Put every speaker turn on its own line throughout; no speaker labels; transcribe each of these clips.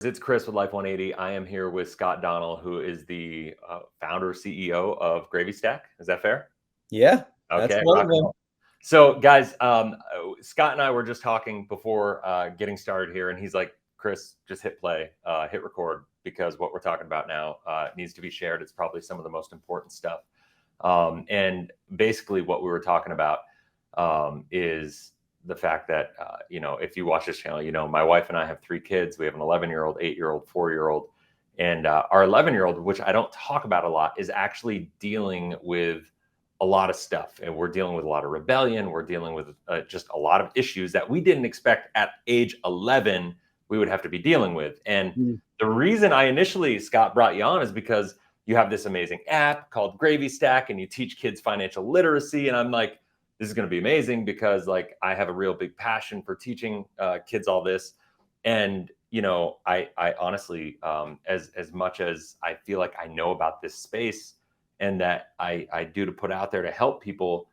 It's Chris with Life 180. I am here with Scott Donnell, who is the founder, CEO of Gravy Stack. Is that fair?
Yeah, that's
Okay,
one
rock
of
and
them.
roll. So, guys, Scott and I were just talking before getting started here, and he's like, Chris, just hit play, hit record, because what we're talking about now needs to be shared. It's probably some of the most important stuff. And basically, what we were talking about is the fact that, if you watch this channel, my wife and I have 3 kids. We have an 11-year-old, 8-year-old, 4-year-old. And our 11-year-old, which I don't talk about a lot, is actually dealing with a lot of stuff. And we're dealing with a lot of rebellion. We're dealing with just a lot of issues that we didn't expect at age 11 we would have to be dealing with. And the reason I initially, Scott, brought you on is because you have this amazing app called Gravy Stack and you teach kids financial literacy. And I'm like, this is going to be amazing because like I have a real big passion for teaching kids all this. And I honestly, as much as I feel like I know about this space and that I do to put out there to help people,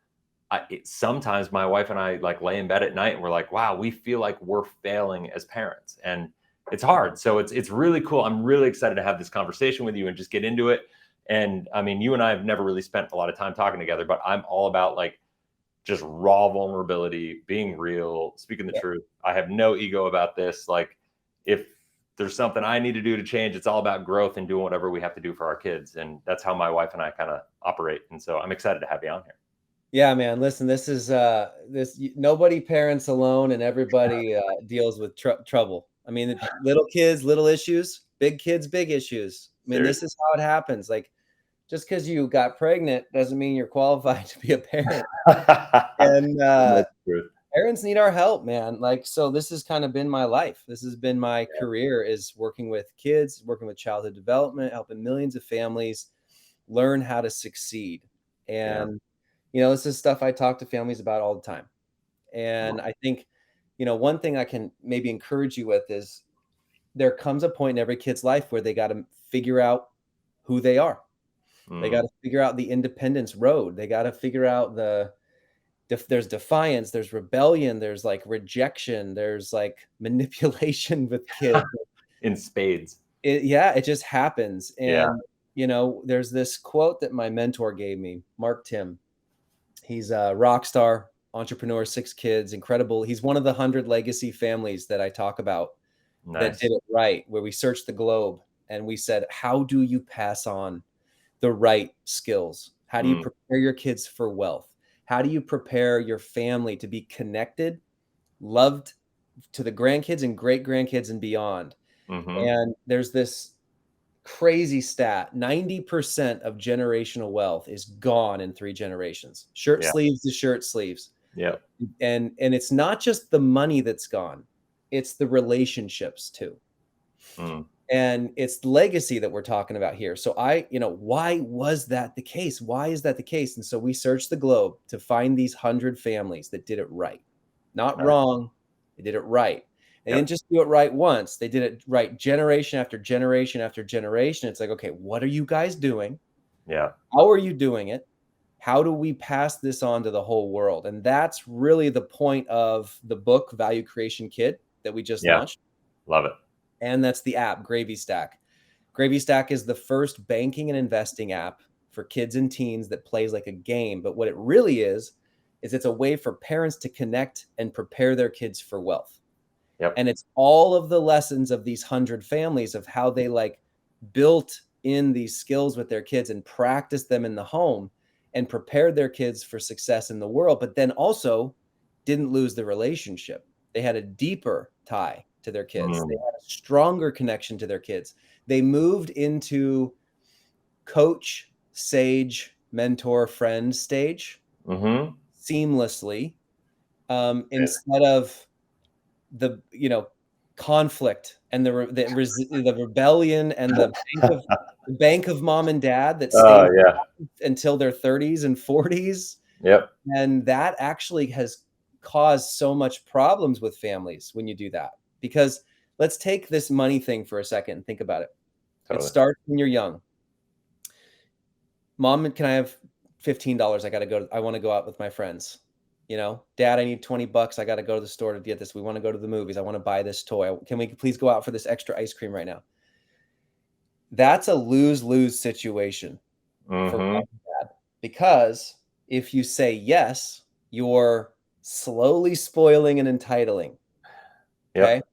sometimes my wife and I like lay in bed at night and we're like, wow, we feel like we're failing as parents, and it's hard. So it's really cool. I'm really excited to have this conversation with you and just get into it. And I mean, you and I have never really spent a lot of time talking together, but I'm all about like just raw vulnerability, being real, speaking the truth. I have no ego about this. Like, if there's something I need to do to change, it's all about growth and doing whatever we have to do for our kids. And that's how my wife and I kind of operate. And so I'm excited to have you on here.
Yeah, man. Listen, this is nobody parents alone, and everybody deals with trouble. I mean, little kids, little issues; big kids, big issues. I mean, this is how it happens. Like, just because you got pregnant doesn't mean you're qualified to be a parent. And parents need our help, man. Like, so this has kind of been my life. This has been my career, is working with kids, working with childhood development, helping millions of families learn how to succeed. And this is stuff I talk to families about all the time. And I think, one thing I can maybe encourage you with is there comes a point in every kid's life where they got to figure out who they are. They got to figure out the independence road. They got to figure out there's defiance, there's rebellion, there's like rejection, there's like manipulation with kids.
In spades.
It just happens. And, there's this quote that my mentor gave me, Mark Tim. He's a rock star, entrepreneur, 6 kids, incredible. He's one of the 100 legacy families that I talk about that did it right, where we searched the globe and we said, how do you pass on the right skills? How do you prepare your kids for wealth? How do you prepare your family to be connected, loved to the grandkids and great grandkids and beyond? And there's this crazy stat: 90% of generational wealth is gone in 3 generations. Shirt sleeves to shirt sleeves. And it's not just the money that's gone, it's the relationships too. And it's legacy that we're talking about here. So why was that the case? Why is that the case? And so we searched the globe to find these 100 families that did it right. Not wrong, they did it right. They didn't just do it right once. They did it right generation after generation after generation. It's like, okay, what are you guys doing? How are you doing it? How do we pass this on to the whole world? And that's really the point of the book, Value Creation Kit, that we just launched.
Love it.
And that's the app, Gravy Stack. Gravy Stack is the first banking and investing app for kids and teens that plays like a game. But what it really is it's a way for parents to connect and prepare their kids for wealth. And it's all of the lessons of these 100 families of how they like built in these skills with their kids and practiced them in the home and prepared their kids for success in the world, but then also didn't lose the relationship. They had a deeper tie to their kids. They had a stronger connection to their kids. They moved into coach, sage, mentor, friend stage seamlessly, instead of the conflict and the rebellion and the bank of mom and dad that stayed until their 30s and 40s. And that actually has caused so much problems with families when you do that. Because let's take this money thing for a second and think about it. It starts when you're young. Mom, can I have $15? I want to go out with my friends. Dad, I need $20. I got to go to the store to get this. We want to go to the movies. I want to buy this toy. Can we please go out for this extra ice cream right now? That's a lose-lose situation for
Mm-hmm.
mom and dad, because if you say yes, you're slowly spoiling and entitling. Okay.
Yep.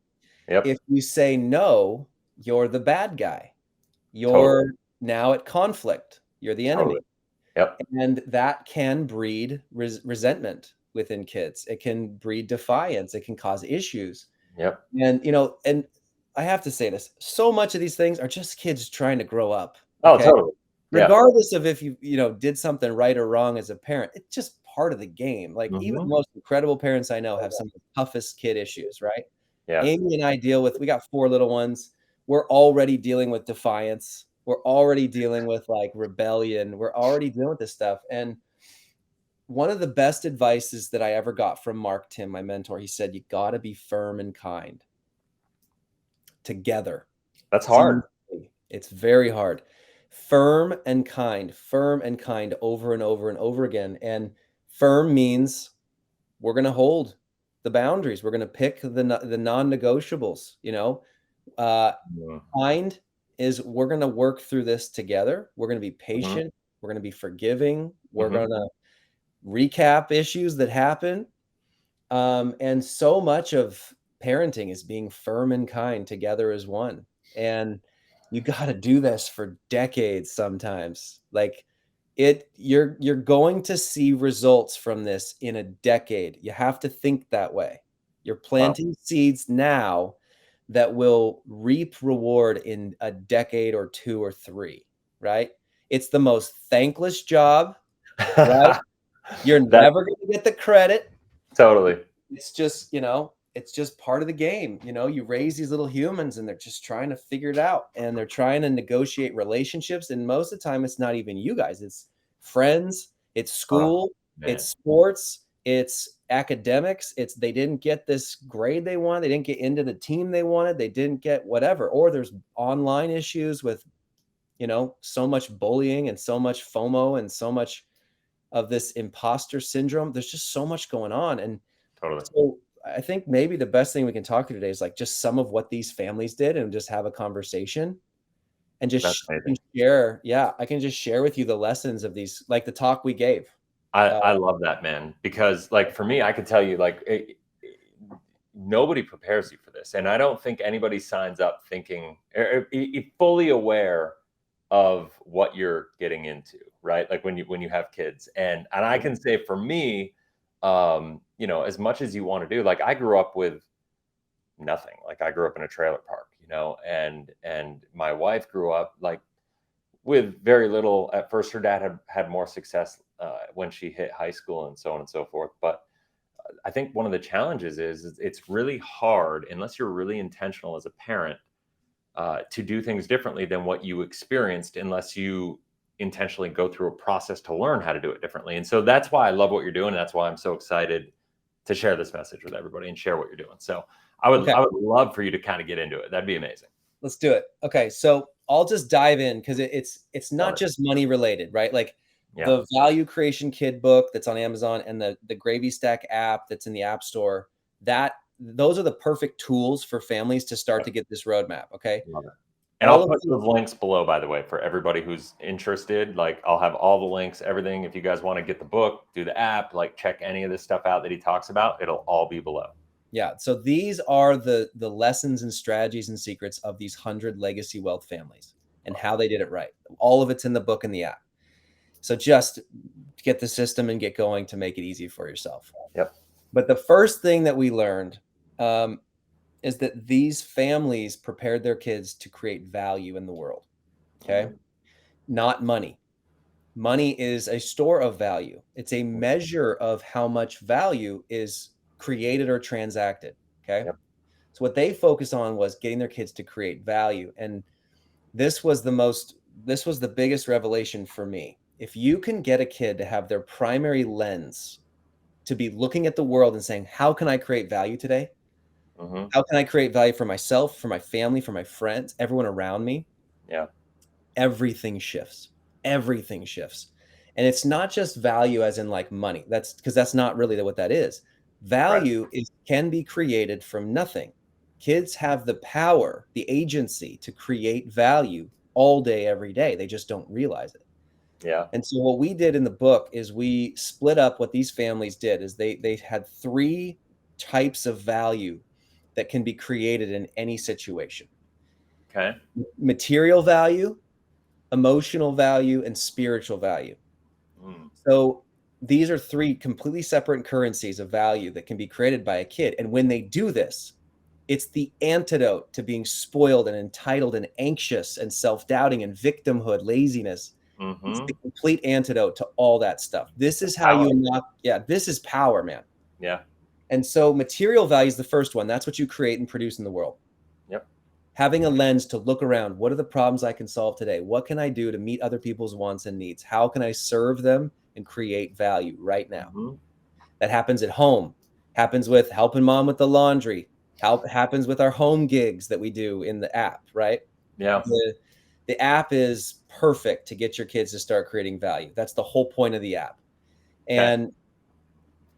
Yep.
If you say no, you're the bad guy.
Totally.
You're now at conflict. You're the enemy.
Totally. Yep.
And that can breed resentment within kids. It can breed defiance. It can cause issues.
Yep.
And I have to say this, so much of these things are just kids trying to grow up.
Oh,
Okay.
totally. Yeah.
Regardless of if you did something right or wrong as a parent, it's just part of the game. Like even the
Mm-hmm.
most incredible parents I know have some of the toughest kid issues, right?
Yeah.
Amy and I we got 4 little ones. We're already dealing with defiance. We're already dealing with like rebellion. We're already dealing with this stuff. And one of the best advices that I ever got from Mark Tim, my mentor, he said, you got to be firm and kind together.
That's hard.
It's very hard. Firm and kind over and over and over again. And firm means we're going to hold the boundaries. We're going to pick the non-negotiables, Kind is we're going to work through this together. We're going to be
Mm-hmm.
patient. We're going to be forgiving. We're
Mm-hmm.
going to recap issues that happen. And so much of parenting is being firm and kind together as one. And you got to do this for decades sometimes. Like you're going to see results from this in a decade. You have to think that way. You're
Wow.
planting seeds now that will reap reward in a decade or 2 or 3, right? It's the most thankless job, right? You're
That
never going to get the credit.
totally.
It's just, it's just part of the game. You raise these little humans and they're just trying to figure it out, and they're trying to negotiate relationships. And most of the time, it's not even you guys, it's friends, it's
Oh,
school,
man.
it's sports, it's academics. It's they didn't get this grade they wanted, they didn't get into the team they wanted, they didn't get whatever, or there's online issues with, so much bullying and so much FOMO and so much of this imposter syndrome. There's just so much going on. And
Totally.
so I think maybe the best thing we can talk to today is like just some of what these families did and just have a conversation and
That's
just
amazing.
share. Yeah, I can just share with you the lessons of these, like the talk we gave.
I love that, man, because like for me, I could tell you like nobody prepares you for this, and I don't think anybody signs up thinking fully aware of what you're getting into, right? Like when you have kids, and I can say for me, as much as you want to do, like I grew up with nothing. Like I grew up in a trailer park, and my wife grew up like with very little. At first, her dad had more success when she hit high school and so on and so forth. But I think one of the challenges is it's really hard unless you're really intentional as a parent to do things differently than what you experienced, unless you intentionally go through a process to learn how to do it differently. And so that's why I love what you're doing. That's why I'm so excited to share this message with everybody and share what you're doing. So I would love for you to kind of get into it. That'd be amazing.
Let's do it. Okay, so I'll just dive in because it's not just money related, right? Like the Value Creation Kid book that's on Amazon and the Gravy Stack app that's in the App Store, those are the perfect tools for families to start to get this roadmap. Okay.
Love it. And I'll put those links below, by the way, for everybody who's interested. Like I'll have all the links, everything. If you guys want to get the book, do the app, like check any of this stuff out that he talks about, it'll all be below.
Yeah. So these are the lessons and strategies and secrets of these 100 legacy wealth families and how they did it right. All of it's in the book and the app. So just get the system and get going to make it easy for yourself.
Yep.
But the first thing that we learned is that these families prepared their kids to create value in the world. Okay. Mm-hmm. Not money. Money is a store of value. It's a measure of how much value is created or transacted. Okay. Yep. So what they focused on was getting their kids to create value. And this was the biggest revelation for me. If you can get a kid to have their primary lens to be looking at the world and saying, how can I create value today? Mm-hmm. How can I create value for myself, for my family, for my friends, everyone around me?
Yeah.
Everything shifts. Everything shifts. And it's not just value as in like money. That's because that's not really what that is.
Right.
Value can be created from nothing. Kids have the power, the agency to create value all day, every day. They just don't realize it.
Yeah.
And so what we did in the book is we split up what these families did is they had 3 types of value that can be created in any situation.
Okay.
Material value, emotional value, and spiritual value.
Mm.
So these are 3 completely separate currencies of value that can be created by a kid. And when they do this, it's the antidote to being spoiled and entitled and anxious and self-doubting and victimhood, laziness. It's
Mm-hmm.
the complete antidote to all that stuff. This is how
Power.
you unlock, this is power, man.
Yeah.
And so material value is the first one. That's what you create and produce in the world.
Yep.
Having a lens to look around, what are the problems I can solve today? What can I do to meet other people's wants and needs? How can I serve them and create value right now?
Mm-hmm.
That happens at home, happens with helping mom with the laundry, happens with our home gigs that we do in the app, right?
Yeah.
The app is perfect to get your kids to start creating value. That's the whole point of the app.
Okay.
And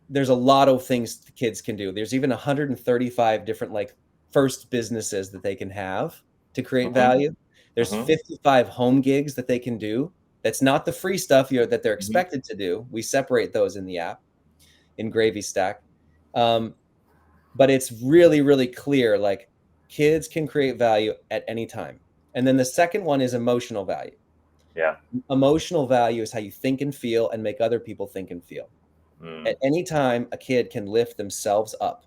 there's a lot of things the kids can do. There's even 135 different like first businesses that they can have to create
Mm-hmm.
value. There's
Mm-hmm.
55 home gigs that they can do. That's not the free stuff that they're
Mm-hmm.
expected to do. We separate those in the app in Gravy Stack. But it's really, really clear, like kids can create value at any time. And then the second one is emotional value.
Yeah.
Emotional value is how you think and feel and make other people think and feel.
Mm.
At any time, a kid can lift themselves up.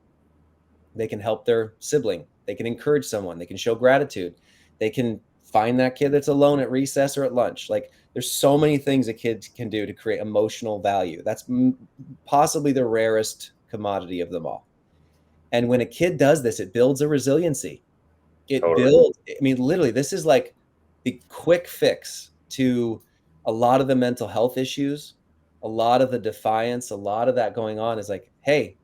They can help their sibling. They can encourage someone. They can show gratitude. They can find that kid that's alone at recess or at lunch. Like there's so many things a kid can do to create emotional value. That's possibly the rarest commodity of them all. And when a kid does this, it builds a resiliency. It
Totally.
builds, I mean, literally, this is like the quick fix to a lot of the mental health issues, a lot of the defiance, a lot of that going on is like, hey,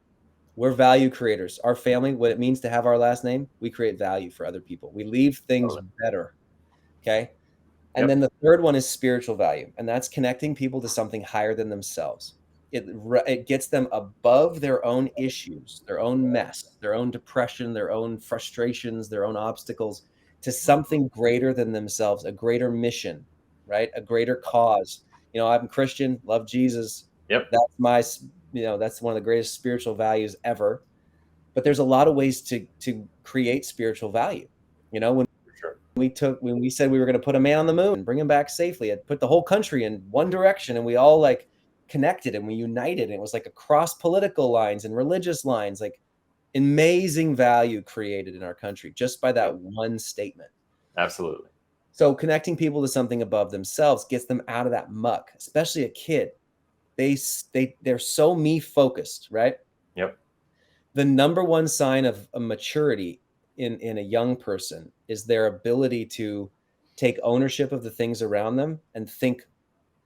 we're value creators. Our family, what it means to have our last name, we create value for other people. We leave things
Totally.
better. Okay. And
Yep.
then the third one is spiritual value, and that's connecting people to something higher than themselves. It gets them above their own issues, their own mess, their own depression, their own frustrations, their own obstacles to something greater than themselves, a greater mission, right? A greater cause. You know, I'm Christian, love Jesus.
Yep.
That's my, that's one of the greatest spiritual values ever. But there's a lot of ways to create spiritual value. You know,
For sure.
when we said we were going to put a man on the moon and bring him back safely, it put the whole country in one direction, and we all like connected and we united, and it was like across political lines and religious lines, like amazing value created in our country just by that one statement.
Absolutely.
So connecting people to something above themselves gets them out of that muck, especially a kid. They're so me focused, right?
Yep.
The number one sign of a maturity in a young person is their ability to take ownership of the things around them and think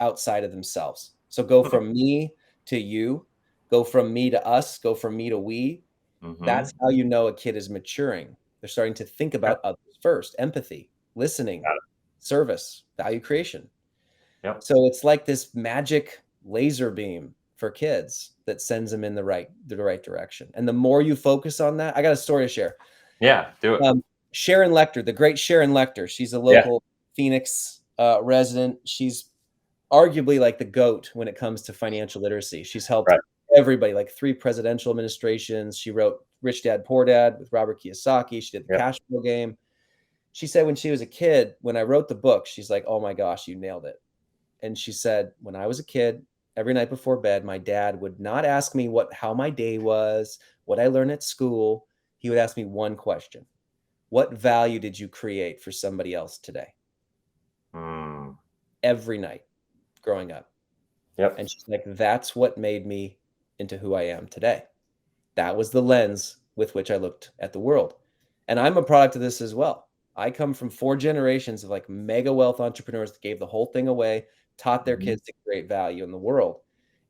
outside of themselves. So go from me to you, go from me to us, go from me to we.
Mm-hmm.
That's how you know a kid is maturing. They're starting to think about others first, empathy, listening, service, value creation.
Yep.
So it's like this magic laser beam for kids that sends them in the right direction. And the more you focus on that, I got a story to share.
Yeah, do it.
Sharon Lecter, the great Sharon Lecter. She's a local Phoenix resident. She's arguably like the GOAT when it comes to financial literacy. She's helped everybody, like 3 presidential administrations. She wrote Rich Dad, Poor Dad with Robert Kiyosaki. She did the Cashflow game. She said when she was a kid, when I wrote the book, she's like, oh my gosh, you nailed it. And she said, when I was a kid, every night before bed, my dad would not ask me how my day was, what I learned at school. He would ask me one question. What value did you create for somebody else today? Every night growing up.
Yep.
And she's like, that's what made me into who I am today. That was the lens with which I looked at the world. And I'm a product of this as well. I come from 4 generations of like mega wealth entrepreneurs that gave the whole thing away, taught their kids to create value in the world.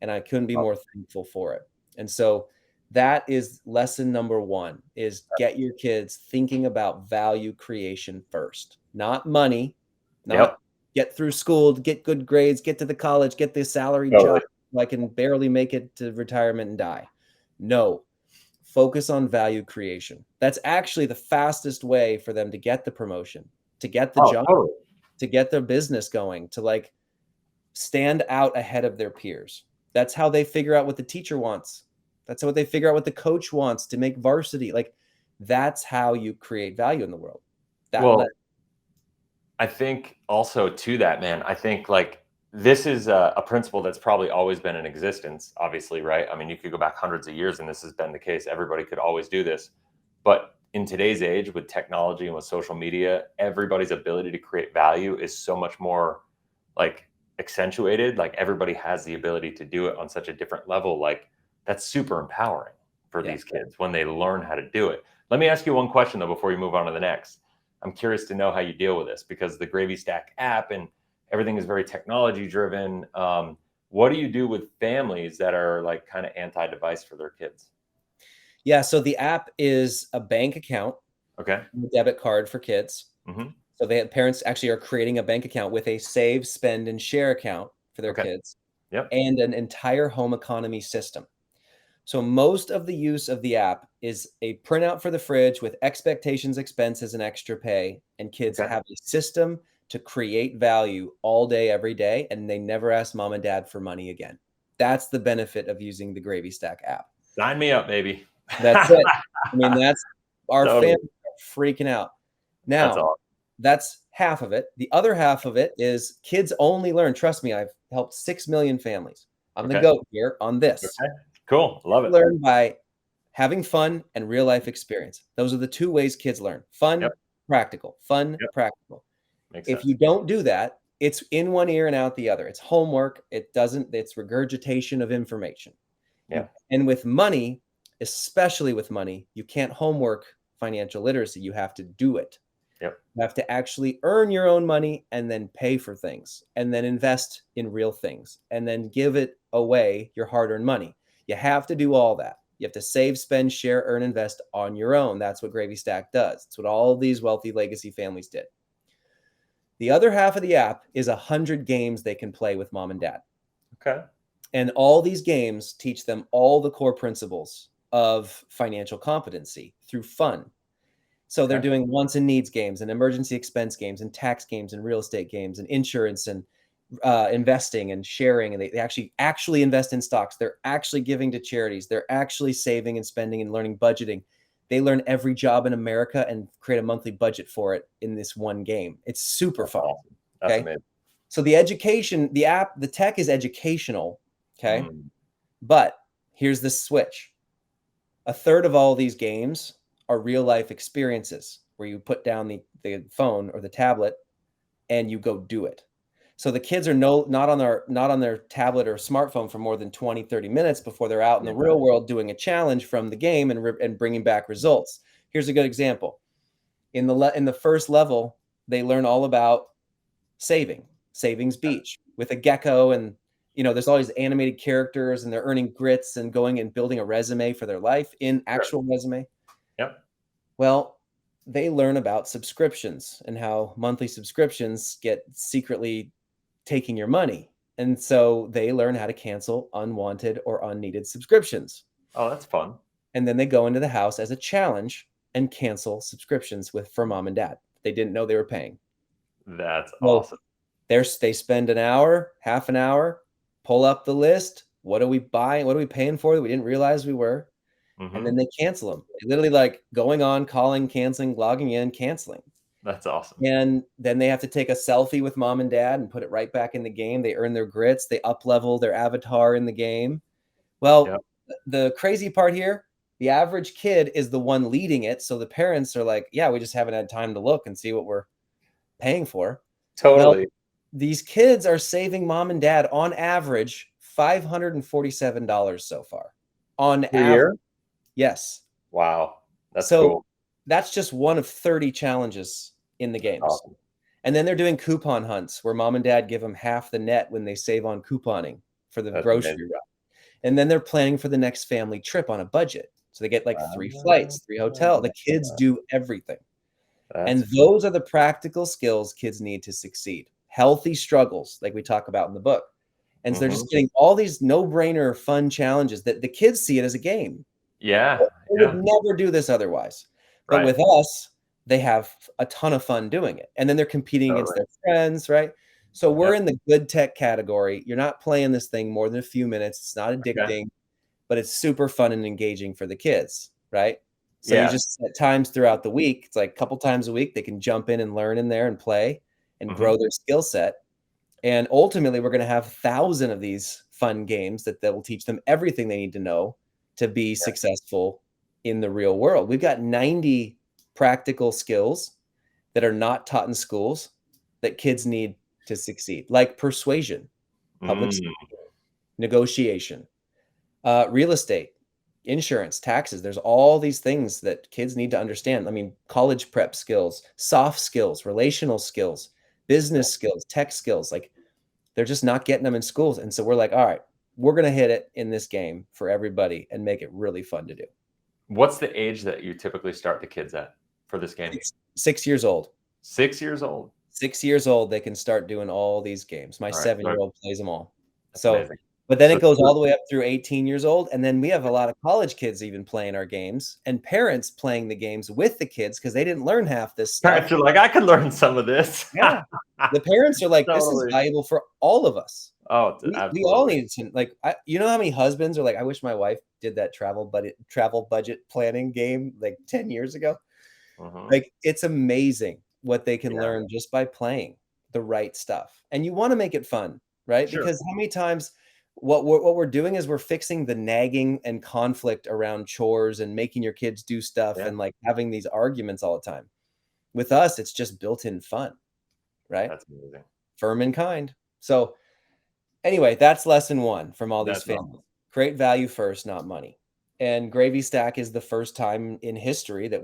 And I couldn't be more thankful for it. And so that is lesson number 1 is get your kids thinking about value creation first, not money, not get through school, get good grades, get to the college, get the salary
Totally.
job. I can barely make it to retirement and die. No, focus on value creation. That's actually the fastest way for them to get the promotion, to get the job,
Totally.
to get their business going, to like stand out ahead of their peers. That's how they figure out what the teacher wants. That's how they figure out what the coach wants to make varsity. Like that's how you create value in the world.
I think also to that, man, I think like this is a principle that's probably always been in existence, obviously, right? I mean, you could go back hundreds of years and this has been the case. Everybody could always do this. But in today's age with technology and with social media, everybody's ability to create value is so much more like accentuated. Like everybody has the ability to do it on such a different level. Like that's super empowering for these kids when they learn how to do it. Let me ask you one question though before you move on to the next. I'm curious to know how you deal with this because the Gravy Stack app and everything is very technology driven. What do you do with families that are like kind of anti-device for their kids?
Yeah, so the app is a bank account,
okay,
a debit card for kids.
Mm-hmm.
So parents actually are creating a bank account with a save, spend, and share account for their kids, and an entire home economy system. So most of the use of the app is a printout for the fridge with expectations, expenses, and extra pay. And kids have a system to create value all day, every day, and they never ask mom and dad for money again. That's the benefit of using the Gravy Stack app.
Sign me up, baby.
That's it. I mean, that's our family freaking out. Now, that's half of it. The other half of it is kids only learn. Trust me, I've helped 6 million families. I'm the GOAT here on this.
Cool. Love it.
Learn by having fun and real life experience. Those are the two ways kids learn. Fun, practical. Fun, practical. If you don't do that, it's in one ear and out the other. It's homework. It's regurgitation of information.
Yeah.
And with money, especially with money, you can't homework financial literacy. You have to do it. You have to actually earn your own money and then pay for things and then invest in real things and then give it away, your hard-earned money. You have to do all that. You have to save, spend, share, earn, invest on your own. That's what Gravy Stack does. It's what all of these wealthy legacy families did. The other half of the app is 100 games they can play with mom and dad.
Okay.
And all these games teach them all the core principles of financial competency through fun. So they're doing wants and needs games and emergency expense games and tax games and real estate games and insurance and investing and sharing. And they actually invest in stocks. They're actually giving to charities. They're actually saving and spending and learning budgeting. They learn every job in America and create a monthly budget for it in this one game. It's super fun.
Awesome. That's amazing.
So the education, the app, the tech is educational. Okay. But here's the switch. A third of all these games are real life experiences where you put down the phone or the tablet and you go do it. So the kids are not on their tablet or smartphone for more than 20, 30 minutes before they're out in the real world doing a challenge from the game and bringing back results. Here's a good example. In the first level, they learn all about Savings Beach with a gecko, and there's all these animated characters and they're earning grits and going and building a resume for their life in actual resume. Well, they learn about subscriptions and how monthly subscriptions get secretly taking your money. And so they learn how to cancel unwanted or unneeded subscriptions.
Oh, that's fun.
And then they go into the house as a challenge and cancel subscriptions for mom and dad. They didn't know they were paying.
That's awesome.
They spend an hour, half an hour, pull up the list. What are we buying? What are we paying for that we didn't realize we were? And then they cancel them. They literally like going on, calling, canceling, logging in, canceling.
That's awesome.
And then they have to take a selfie with mom and dad and put it right back in the game. They earn their grits. They up-level their avatar in the game. Well, the crazy part here, the average kid is the one leading it. So the parents are like, yeah, we just haven't had time to look and see what we're paying for.
Totally.
Well, these kids are saving mom and dad on average $547 so far. On average. Yes.
Wow. That's cool.
That's just one of 30 challenges in the games.
Awesome.
And then they're doing coupon hunts where mom and dad give them half the net when they save on couponing for the grocery run. And then they're planning for the next family trip on a budget. So they get like 3 flights, 3 hotels. The kids do everything. And those are the practical skills kids need to succeed. healthy struggles like we talk about in the book. And so they're just
Mhm.
getting all these no-brainer fun challenges that the kids see it as a game.
Yeah.
They would
Yeah.
never do this otherwise. But
Right.
with us, they have a ton of fun doing it. And then they're competing against
Totally.
their friends, right? So we're
Yep.
in the good tech category. You're not playing this thing more than a few minutes. It's not
Okay.
addicting, but it's super fun and engaging for the kids, right? So you
Yeah.
just set times throughout the week. It's like a couple times a week they can jump in and learn in there and play and
Mhm.
grow their skill set. And ultimately, we're going to have 1,000 of these fun games that will teach them everything they need to know to be
Yeah.
successful in the real world. We've got 90 practical skills that are not taught in schools that kids need to succeed, like persuasion, public
Mm.
speaking, negotiation, real estate, insurance, taxes. There's all these things that kids need to understand. I mean, college prep skills, soft skills, relational skills, business skills, tech skills. Like they're just not getting them in schools. And so we're like, all right, we're going to hit it in this game for everybody and make it really fun to do.
What's the age that you typically start the kids at for this game?
6 years old.
6 years old.
6 years old, they can start doing all these games. My
All right.
7-year-old plays them all.
That's
So,
amazing.
but then
So
it goes all the way up through 18 years old. And then we have a lot of college kids even playing our games and parents playing the games with the kids because they didn't learn half this stuff.
parents are like, I could learn some of this.
Yeah. The parents are like, this is
Totally.
valuable for all of us.
Oh,
We all
absolutely.
need to like, you know how many husbands are like, I wish my wife did that travel budget planning game like 10 years ago.
Mhm.
Like it's amazing what they can
Yeah.
learn just by playing the right stuff. And you want to make it fun, right?
Sure.
Because how many times what we're doing is we're fixing the nagging and conflict around chores and making your kids do stuff
Yeah.
and like having these arguments all the time. With us, it's just built-in fun, right?
That's amazing.
Firm and kind. So anyway, that's lesson one from all these
That's
families.
awesome.
Create value first, not money. And Gravy Stack is the first time in history that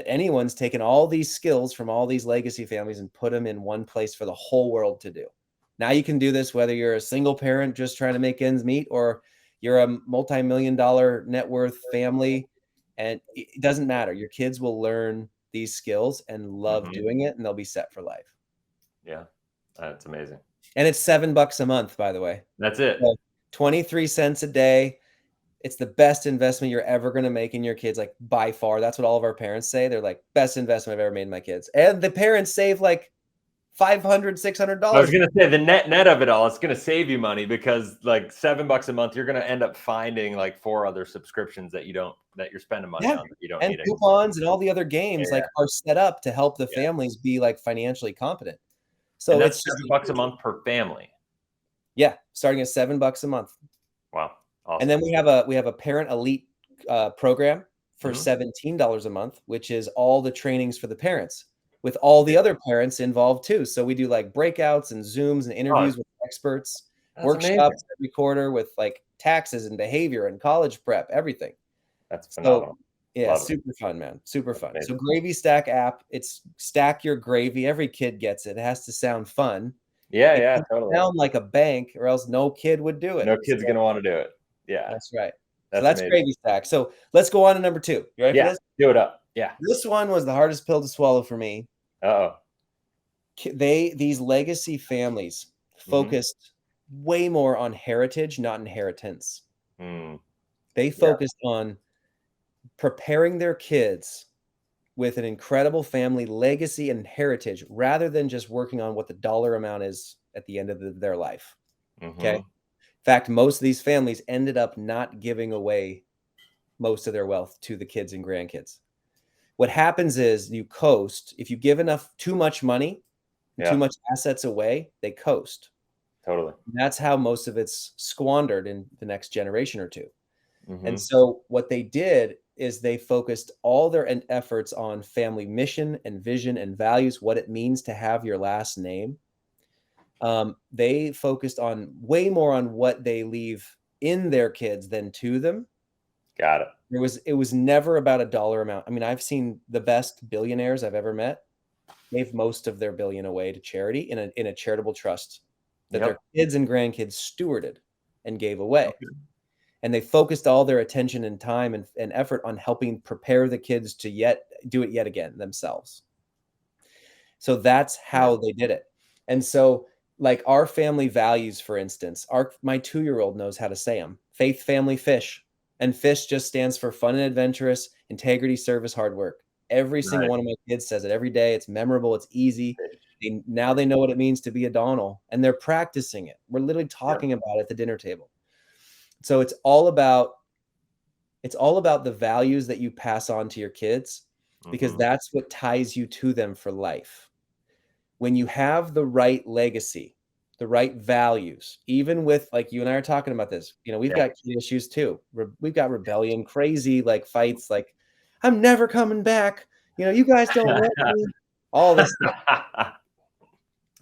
anyone's taken all these skills from all these legacy families and put them in one place for the whole world to do. Now you can do this whether you're a single parent just trying to make ends meet or you're a multi-million-dollar net worth family, and it doesn't matter. Your kids will learn these skills and love
Mhm.
doing it, and they'll be set for life.
Yeah. That's amazing.
And it's $7 a month, by the way.
That's it.
So 23 cents a day. It's the best investment you're ever going to make in your kids, like by far. That's what all of our parents say. They're like, best investment I've ever made in my kids. And the parents save like $500,
I was
$600.
gonna say the net of it all, it's gonna save you money because like $7 a month, you're gonna end up finding like 4 other subscriptions that you're spending money
Yeah.
on that you don't
And
need anymore.
coupons and all the other games
Yeah.
like are set up to help the
Yeah.
families be like financially competent.
And
So
that's
it's just
$7 a month per family.
yeah, starting at $7 a month.
Wow.
And
Awesome.
then we have a parent elite program for
Mhm.
$17 a month, which is all the trainings for the parents with all the other parents involved too. So we do like breakouts and Zooms and
Oh,
interviews with experts,
that's amazing.
workshops every quarter with like taxes and behavior and college prep, everything.
That's
So
phenomenal.
yeah,
Love it.
super fun, man. Super
That's
fun. So
amazing.
Gravy Stack app, it's stack your gravy. Every kid gets it. It has to sound fun.
Yeah,
It
yeah,
can't
totally.
sound like a bank or else no kid would do it.
No kid's
So
gonna wanna do it. Yeah,
that's right. So
that's
that's
amazing.
Gravy Stack. So let's go on to number 2. You ready for
Yeah,
this?
do it up. Yeah.
This one was the hardest pill to swallow for me.
Uh-oh.
These legacy families
Mhm.
focused way more on heritage, not inheritance.
Mm.
They
Yeah.
focused on preparing their kids with an incredible family legacy and heritage rather than just working on what the dollar amount is at the end of their life. Okay. In
Mhm.
fact, most of these families ended up not giving away most of their wealth to the kids and grandkids. What happens is you coast. If you give too much money and too
Yeah,
much assets away, they coast.
totally.
And that's how most of it's squandered in the next generation or two. And
Mhm.
so what they did is they focused all their efforts on family mission and vision and values, what it means to have your last name. They focused on way more on what they leave in their kids than to them.
Got it.
It was never about a dollar amount. I mean, I've seen the best billionaires I've ever met gave most of their billion away to charity in a charitable trust that their
Yep.
kids and grandkids stewarded and gave away.
Okay.
And they focused all their attention and time and effort on helping prepare the kids to do it yet again themselves. So that's how
Amazing.
they did it. And so, like our family values, for instance, my 2-year-old knows how to say them: faith, family, fish. And fish just stands for fun and adventurous, integrity, service, hard work. Every single
Nice.
one of my kids says it every day. It's memorable. It's easy. Now they know what it means to be a Donnell, and they're practicing it. We're literally talking about it at the dinner table. So it's all about the values that you pass on to your kids, because that's what ties you to them for life. When you have the right legacy, the right values, even with, like, you and I are talking about this, we've got key issues too. We've got rebellion, crazy, like, fights, like, I'm never coming back. You guys don't want me, all this stuff.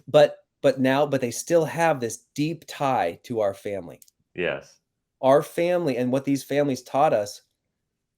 But they still have this deep tie to our family.
Yes.
Our family, and what these families taught us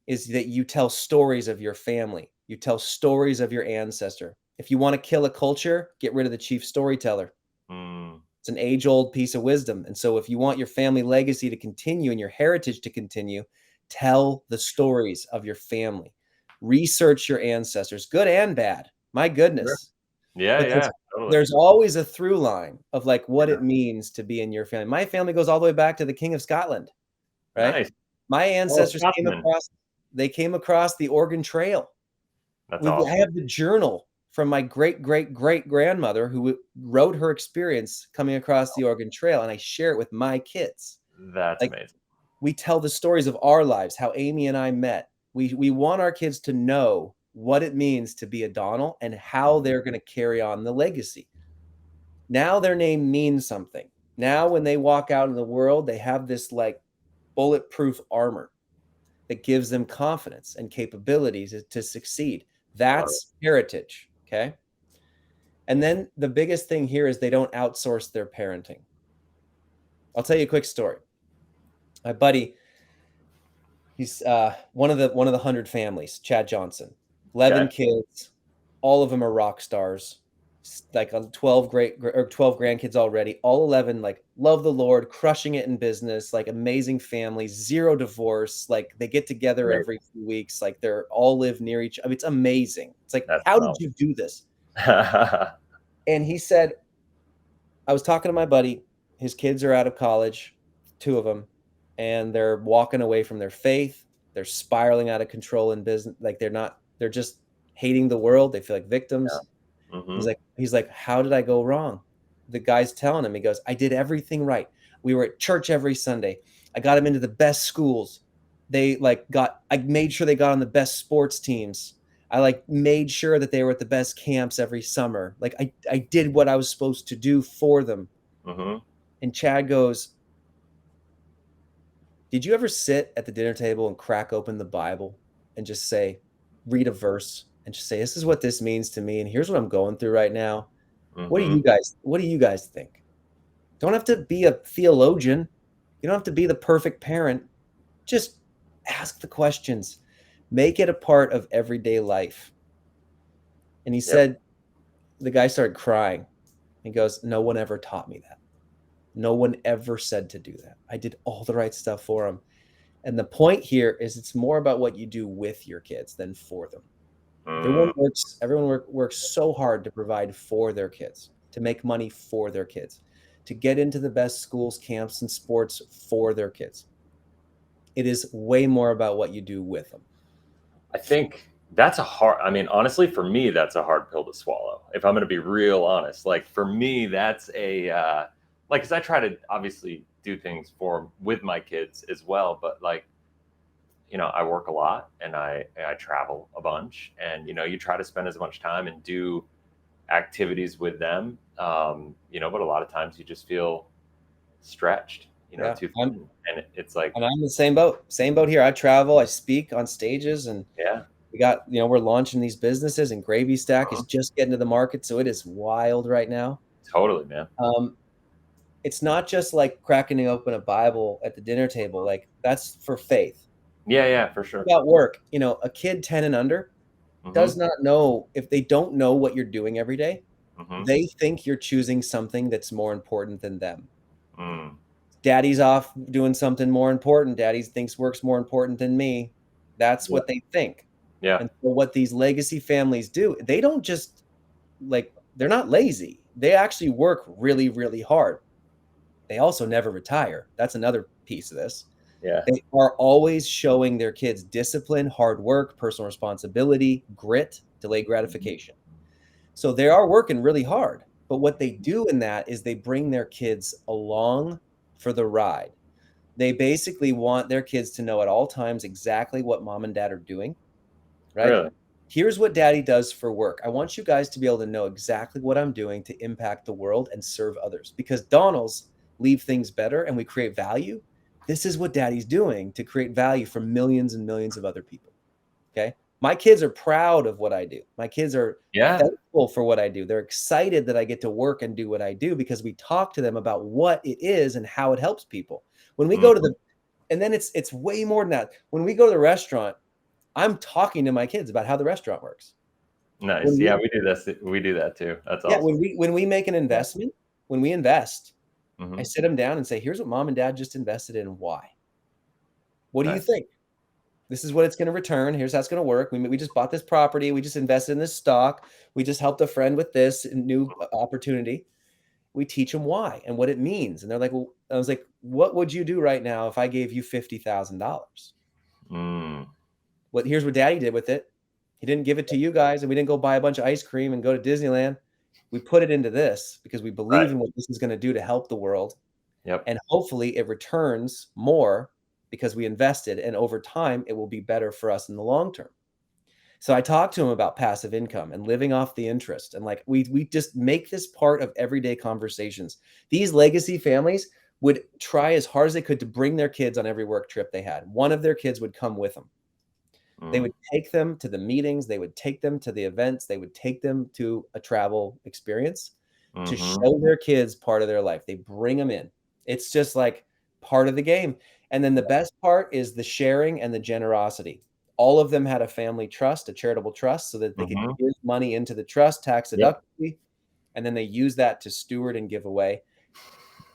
is that you tell stories of your family. You tell stories of your ancestor. If you want to kill a culture, get rid of the chief storyteller. It's an age-old piece of wisdom. And so if you want your family legacy to continue and your heritage to continue, tell the stories of your family. Research your ancestors, good and bad. My goodness.
Yeah,
But
yeah, totally.
there's always a through line of, like, what it means to be in your family. My family goes all the way back to the King of Scotland, right?
Nice.
My ancestors came across the Oregon Trail.
That's awesome.
I have the journal from my great-great-great-grandmother who wrote her experience coming across the Oregon Trail, and I share it with my kids.
That's amazing.
We tell the stories of our lives, how Amy and I met. We want our kids to know what it means to be a Donnell and how they're going to carry on the legacy. Now their name means something. Now when they walk out in the world, they have this, like, bulletproof armor that gives them confidence and capabilities to succeed. That's heritage, okay? And then the biggest thing here is they don't outsource their parenting. I'll tell you a quick story. My buddy, he's one of the 100 families, Chad Johnson, 11 kids, all of them are rock stars, like 12 grandkids already, all 11 like love the Lord, crushing it in business, like amazing families, 0 divorce, like they get together every few weeks, like they're all live near each other. It's amazing. It's like, how did you do this? And he said, I was talking to my buddy, his kids are out of college, 2 of them, and they're walking away from their faith. They're spiraling out of control in business. Like they're just hating the world. They feel like victims. He's like, how did I go wrong? The guy's telling him, he goes, I did everything right. We were at church every Sunday. I got them into the best schools. I made sure they got on the best sports teams. I made sure that they were at the best camps every summer. Like I did what I was supposed to do for them. And Chad goes, did you ever sit at the dinner table and crack open the Bible and just say, read a verse and just say, this is what this means to me, and here's what I'm going through right now. What do you guys think? Don't have to be a theologian. You don't have to be the perfect parent. Just ask the questions. Make it a part of everyday life. And he said, the guy started crying. He goes, no one ever taught me that. No one ever said to do that. I did all the right stuff for them. And the point here is it's more about what you do with your kids than for them. Everyone works so hard to provide for their kids, to make money for their kids, to get into the best schools, camps, and sports for their kids. It is way more about what you do with them.
I think that's honestly, for me, that's a hard pill to swallow. If I'm going to be real honest, like for me, that's because I try to obviously do things with my kids as well, but I work a lot and I travel a bunch, and you try to spend as much time and do activities with them, but a lot of times you just feel stretched, too thin. And it's like,
and I'm the same boat here. I travel, I speak on stages, and we got, we're launching these businesses, and Gravy Stack is just getting to the market, so it is wild right now.
Totally, man.
It's not just like cracking open a Bible at the dinner table. Like that's for faith.
Yeah, for sure.
About work, a kid 10 and under does not know, if they don't know what you're doing every day, they think you're choosing something that's more important than them. Daddy's off doing something more important. Daddy thinks work's more important than me. That's what they think.
Yeah.
And so what these legacy families do, they don't just they're not lazy. They actually work really, really hard. They also never retire. That's another piece of this.
Yeah.
They are always showing their kids discipline, hard work, personal responsibility, grit, delayed gratification. So they are working really hard. But what they do in that is they bring their kids along for the ride. They basically want their kids to know at all times exactly what mom and dad are doing, right?
Really?
Here's what daddy does for work. I want you guys to be able to know exactly what I'm doing to impact the world and serve others, because Donnell's leave things better and we create value. This is what daddy's doing to create value for millions and millions of other people. Okay. My kids are proud of what I do. My kids are thankful for what I do. They're excited that I get to work and do what I do because we talk to them about what it is and how it helps people. When we go to and then it's way more than that. When we go to the restaurant, I'm talking to my kids about how the restaurant works.
Nice. Yeah, we do this. We do that too. That's awesome.
Yeah, when we make an investment, when we invest, I sit them down and say, here's what mom and dad just invested in and why. What do you think? This is what it's going to return. Here's how it's going to work. We just bought this property. We just invested in this stock. We just helped a friend with this new opportunity. We teach them why and what it means. And they're like, well, I was like, what would you do right now if I gave you $50,000? Here's what daddy did with it. He didn't give it to you guys, and we didn't go buy a bunch of ice cream and go to Disneyland. We put it into this because we believe in what this is going to do to help the world.
Yep.
And hopefully it returns more because we invested, and over time it will be better for us in the long term. So I talked to him about passive income and living off the interest. And like, we just make this part of everyday conversations. These legacy families would try as hard as they could to bring their kids on every work trip they had. One of their kids would come with them. They would take them to the meetings. They would take them to the events. They would take them to a travel experience to show their kids part of their life. They bring them in. It's just like part of the game. And then the best part is the sharing and the generosity. All of them had a family trust, a charitable trust, so that they could give money into the trust tax deductible, and then they use that to steward and give away.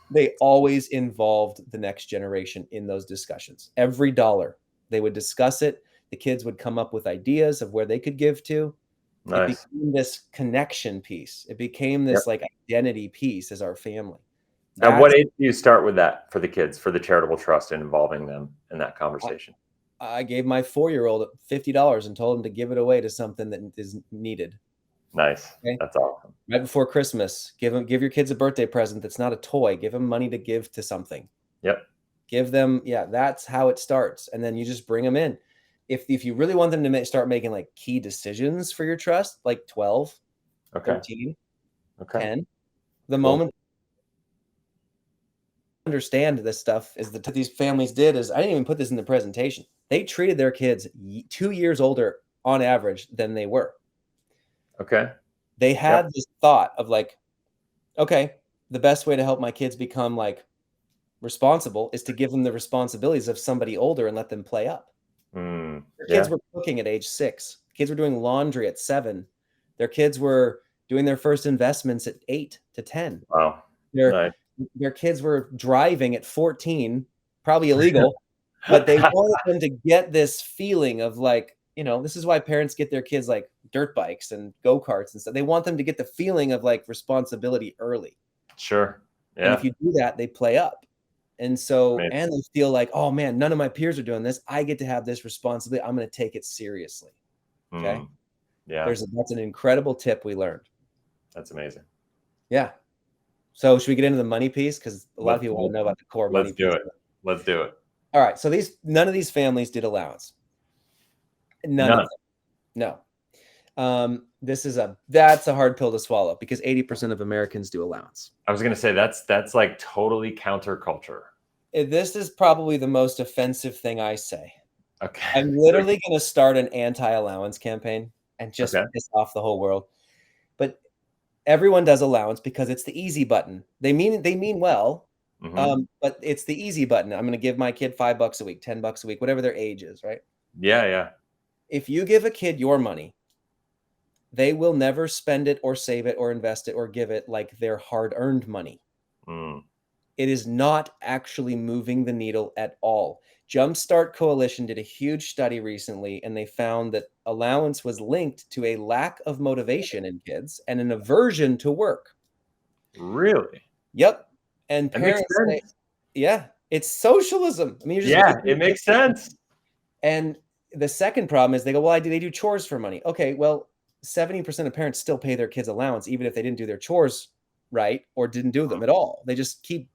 They always involved the next generation in those discussions. Every dollar, they would discuss it. The kids would come up with ideas of where they could give to. Nice. It became this connection piece. It became this like identity piece as our family.
At what age do you start with that for the kids, for the charitable trust and involving them in that conversation?
I gave my 4-year-old $50 and told him to give it away to something that is needed.
Nice. Okay? That's awesome.
Right before Christmas, give your kids a birthday present that's not a toy. Give them money to give to something.
Yep.
Give them, that's how it starts. And then you just bring them in. If you really want them to start making like key decisions for your trust, like 12, 13, 10, the moment understand this stuff is that these families did is, I didn't even put this in the presentation. They treated their kids 2 years older on average than they were.
Okay.
They had this thought of like, okay, the best way to help my kids become like responsible is to give them the responsibilities of somebody older and let them play up. Their kids were cooking at age 6. Kids were doing laundry at 7. Their kids were doing their first investments at 8 to 10.
Wow.
Their kids were driving at 14, probably illegal, but they wanted them to get this feeling of like, this is why parents get their kids like dirt bikes and go-karts and stuff. They want them to get the feeling of like responsibility early.
Sure. Yeah.
And if you do that, they play up. And so, and they feel like, oh man, none of my peers are doing this. I get to have this responsibility. I'm going to take it seriously. Okay.
Yeah.
That's an incredible tip we learned.
That's amazing.
Yeah. So should we get into the money piece? Because a lot of people want to know about the core money piece.
Let's do it.
All right. So none of these families did allowance. None of them. No. That's a hard pill to swallow because 80% of Americans do allowance.
I was going to say that's like totally counterculture.
This is probably the most offensive thing I say.
Okay.
I'm literally going to start an anti-allowance campaign and just piss off the whole world. But everyone does allowance because it's the easy button. They mean well, but it's the easy button. I'm going to give my kid $5 a week, $10 a week, whatever their age is, right?
Yeah, yeah.
If you give a kid your money, they will never spend it or save it or invest it or give it like their hard-earned money. It is not actually moving the needle at all. Jumpstart Coalition did a huge study recently, and they found that allowance was linked to a lack of motivation in kids and an aversion to work.
Really?
Yep. And
That makes
parents say,
sense.
yeah, it's socialism. I mean, you're just
Yeah,
making
it makes sense.
And the second problem is they go, well, they do chores for money. Okay, well, 70% of parents still pay their kids allowance, even if they didn't do their chores right or didn't do them at all. They just keep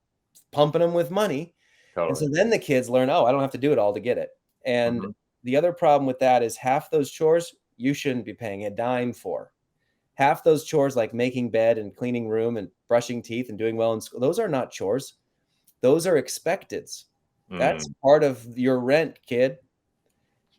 pumping them with money. And so
Totally.
then the kids learn, oh, I don't have to do it all to get it. And
Mhm.
the other problem with that is half those chores you shouldn't be paying a dime for. Half those chores, like making bed and cleaning room and brushing teeth and doing well in school, those are not chores. Those are expecteds. That's
Mm,
part of your rent, kid.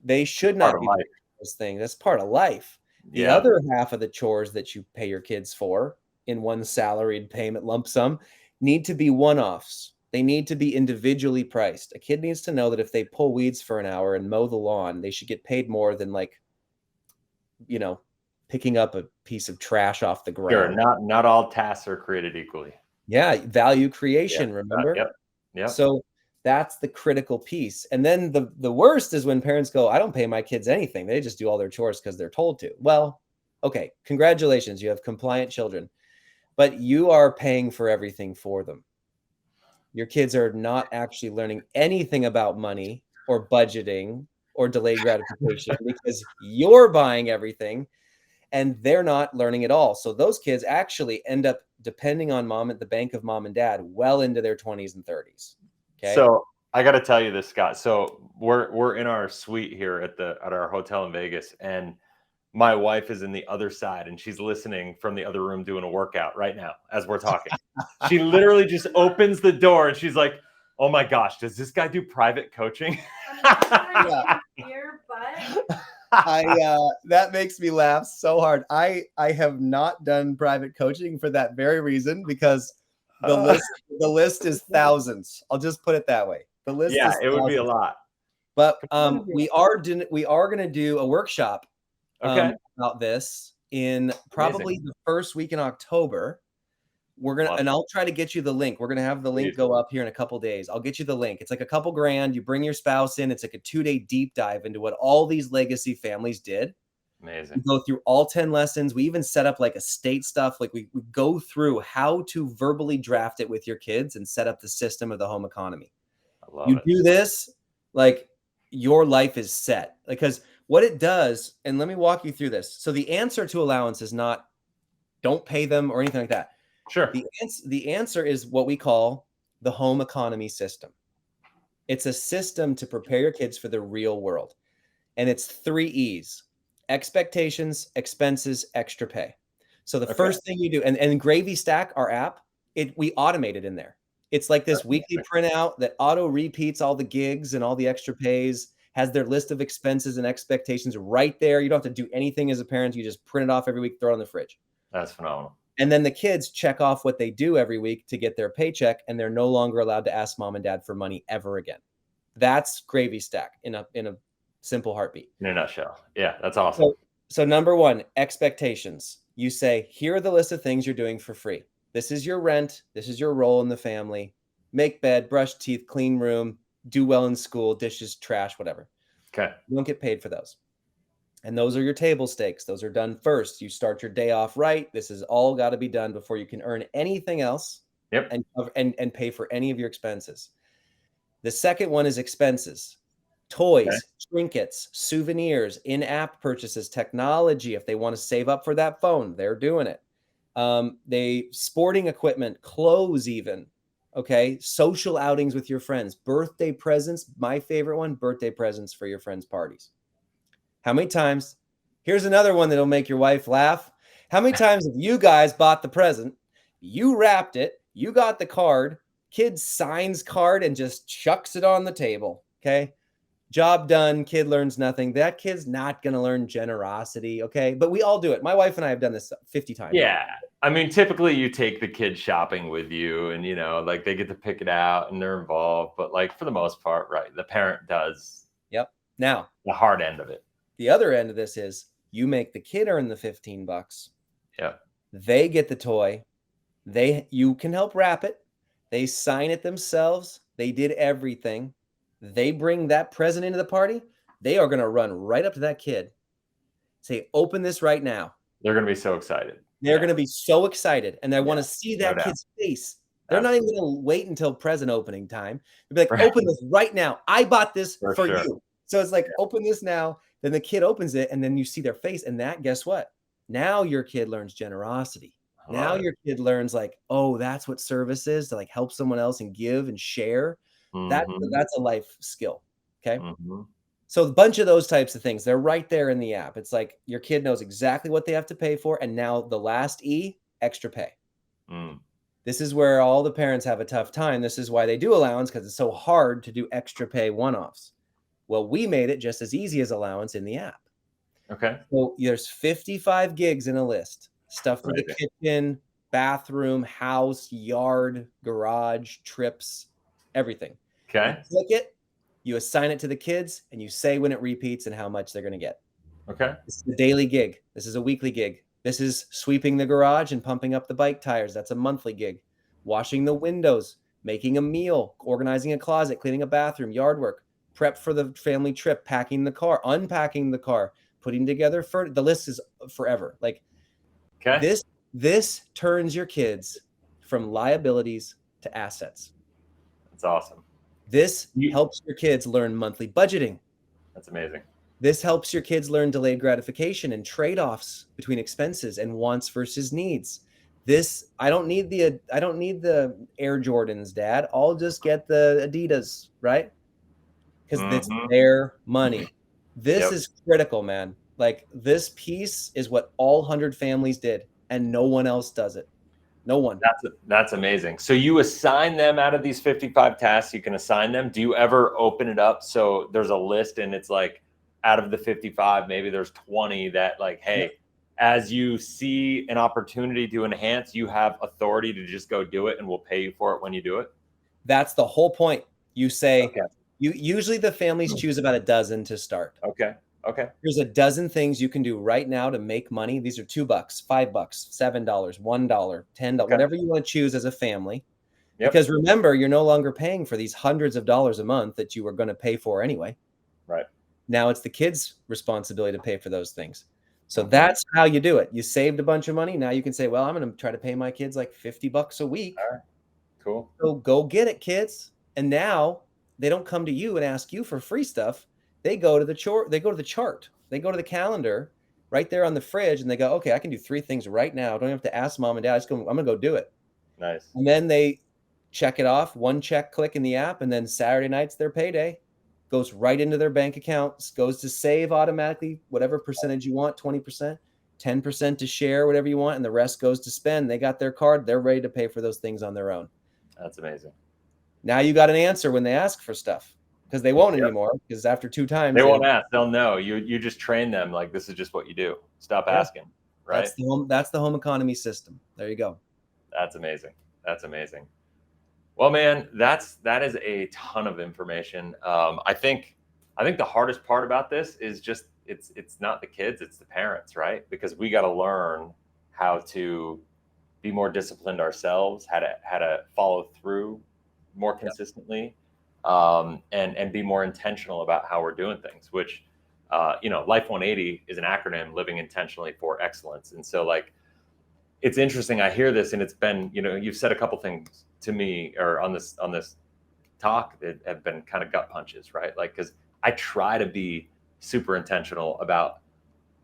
They should
part
not
of
be doing
life.
those things. That's part of life. The
Yeah,
other half of the chores that you pay your kids for in one salaried payment lump sum need to be one-offs. They need to be individually priced. A kid needs to know that if they pull weeds for an hour and mow the lawn, they should get paid more than like, you know, picking up a piece of trash off the
sure.
ground.
Not all tasks are created equally.
Yeah, value
Yeah.
creation, remember?
Yep. Yep.
So that's the critical piece. And then the worst is when parents go, I don't pay my kids anything. They just do all their chores because they're told to. Well, okay, congratulations. You have compliant children, but you are paying for everything for them. Your kids are not actually learning anything about money or budgeting or delayed gratification because you're buying everything and they're not learning at all. So those kids actually end up depending on mom at the bank of mom and dad well into their 20s and 30s. Okay.
So I got to tell you this, Scott. So we're in our suite here at our hotel in Vegas, and my wife is in the other side, and she's listening from the other room doing a workout right now as we're talking. She literally just opens the door, and she's like, "Oh my gosh, does this guy do private coaching?"
Yeah. That makes me laugh so hard. I have not done private coaching for that very reason because the list is thousands. I'll just put it that way. The list
Yeah,
is
it would be a
thousands.
lot.
But we are going to do a workshop
Okay.
about this in probably
Amazing.
the first week in October.
Love
And
it.
I'll try to get you the link. We're gonna have the link
Please.
go up here in a couple days. I'll get you the link. It's like a couple grand. You bring your spouse in. It's like a 2-day deep dive into what all these legacy families did. We
Amazing.
go through all 10 lessons. We even set up like estate stuff. Like we go through how to verbally draft it with your kids and set up the system of the home economy.
I love
You
it.
do this, like your life is set. Because what it does, and let me walk you through this. So the answer to allowance is not don't pay them or anything like that.
Sure.
The answer is what we call the home economy system. It's a system to prepare your kids for the real world. And it's 3 E's: expectations, expenses, extra pay. So the
Okay.
first thing you do, and Gravy Stack, our app, we automate it in there. It's like this weekly printout that auto repeats all the gigs and all the extra pays, has their list of expenses and expectations right there. You don't have to do anything as a parent. You just print it off every week, throw it on the fridge.
That's phenomenal.
And then the kids check off what they do every week to get their paycheck, and they're no longer allowed to ask mom and dad for money ever again. That's Gravy Stack in a simple heartbeat.
In a nutshell. Yeah, that's awesome.
So number one, expectations. You say, here are the list of things you're doing for free. This is your rent. This is your role in the family. Make bed, brush teeth, clean room, do well in school, dishes, trash, whatever.
Okay.
You don't get paid for those. And those are your table stakes. Those are done first. You start your day off right. This is all got to be done before you can earn anything else.
Yep.
And pay for any of your expenses. The second one is expenses. Toys, trinkets, souvenirs, in-app purchases, technology. If they want to save up for that phone, they're doing it. They sporting equipment, clothes, even. Okay. Social outings with your friends, birthday presents. My favorite one, birthday presents for your friends' parties. How many times? Here's another one that'll make your wife laugh. How many times have you guys bought the present? You wrapped it. You got the card. Kid signs card and just chucks it on the table. Okay. Job done. Kid learns nothing. That kid's not going to learn generosity. Okay. But we all do it. My wife and I have done this 50 times.
Yeah. I mean, typically you take the kids shopping with you and, like they get to pick it out and they're involved. But like for the most part, right, the parent does.
Yep. Now,
the hard end of it.
The other end of this is you make the kid earn the $15.
Yeah.
They get the toy. You can help wrap it. They sign it themselves. They did everything. they bring that present into the party, they are going to run right up to that kid, say, open this right now.
They're going to be so excited.
They're going to be so excited, and they want to see
no
that
doubt.
kid's face. They're not even going to wait until present opening time. They'll be like, open this right now. I bought this for you. So it's like, open this now. Then the kid opens it, and then you see their face. And that, guess what? Now your kid learns generosity. Now your kid learns like, oh, that's what service is, to like help someone else and give and share. That's a life skill. Okay. So a bunch of those types of things, they're right there in the app. It's like your kid knows exactly what they have to pay for. And now the last E, extra pay. This is where all the parents have a tough time. This is why they do allowance, because it's so hard to do extra pay one-offs. Well, we made it just as easy as allowance in the app.
Okay.
So there's 55 gigs in a list. Stuff for the kitchen, bathroom, house, yard, garage, trips, everything.
Okay.
You click it, you assign it to the kids, and you say when it repeats and how much they're going to get.
Okay.
This is a daily gig. This is a weekly gig. This is sweeping the garage and pumping up the bike tires. That's a monthly gig. Washing the windows, making a meal, organizing a closet, cleaning a bathroom, yard work, prep for the family trip, packing the car, unpacking the car, putting together the list is forever. Like this turns your kids from liabilities to assets.
That's awesome.
This helps your kids learn monthly budgeting. That's
amazing.
This helps your kids learn delayed gratification and trade-offs between expenses and wants versus needs. I don't need the Air Jordans, Dad. I'll just get the Adidas, right? Because it's their money. This is critical, man. Like, this piece is what all 100 families did, and no one else does it. No one.
That's amazing. So you assign them out of these 55 tasks. You can assign them. Do you ever open it up so there's a list and it's like, out of the 55, maybe there's 20 that like, hey, as you see an opportunity to enhance, you have authority to just go do it, and we'll pay you for it when you do it?
That's the whole point. You say, usually the families choose about a dozen to start.
Okay.
Here's a dozen things you can do right now to make money. These are $2, $5, $7, $1, $10, whatever you want to choose as a family. Because remember, you're no longer paying for these hundreds of dollars a month that you were going to pay for anyway.
Right.
Now it's the kids' responsibility to pay for those things. So that's how you do it. You saved a bunch of money. Now you can say, well, I'm going to try to pay my kids like $50 a week.
All right. Cool.
So go get it, kids. And now they don't come to you and ask you for free stuff. They go to the chart. They go to the calendar right there on the fridge, and they go, okay, I can do 3 things right now. I don't have to ask mom and dad. I'm going to go do it.
Nice.
And then they check it off, one check click in the app, and then Saturday night's their payday. Goes right into their bank accounts, goes to save automatically, whatever percentage you want, 20%, 10% to share, whatever you want, and the rest goes to spend. They got their card. They're ready to pay for those things on their own.
That's amazing.
Now you got an answer when they ask for stuff, because they won't anymore, because after 2 times.
They won't ask. They'll know. You just train them like, this is just what you do. Stop asking, right?
That's the home economy system. There you go.
That's amazing. That's amazing. Well, man, that is a ton of information. I think the hardest part about this is just it's not the kids, it's the parents, right? Because we got to learn how to be more disciplined ourselves, how to follow through more consistently, and be more intentional about how we're doing things. Which, Life 180 is an acronym, living intentionally for excellence. And so, like, it's interesting. I hear this, and it's been, you've said a couple things to me or on this talk that have been kind of gut punches, right? Like, because I try to be super intentional about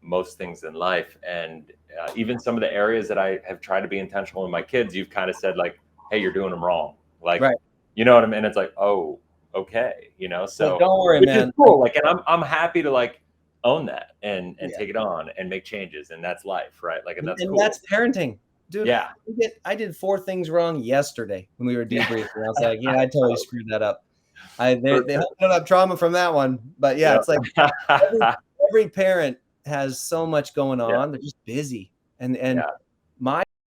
most things in life, and even some of the areas that I have tried to be intentional with my kids, you've kind of said like, hey, you're doing them wrong. Like, you know what I mean? It's like, oh, okay. So
don't worry, man.
Cool. Like, and I'm happy to like own that and take it on and make changes. And that's life, right? Like, and that's cool.
That's parenting. Dude,
yeah.
I did 4 things wrong yesterday when we were debriefing. I was like, I totally screwed that up. They don't have trauma from that one. But it's like every parent has so much going on. They're just busy. And my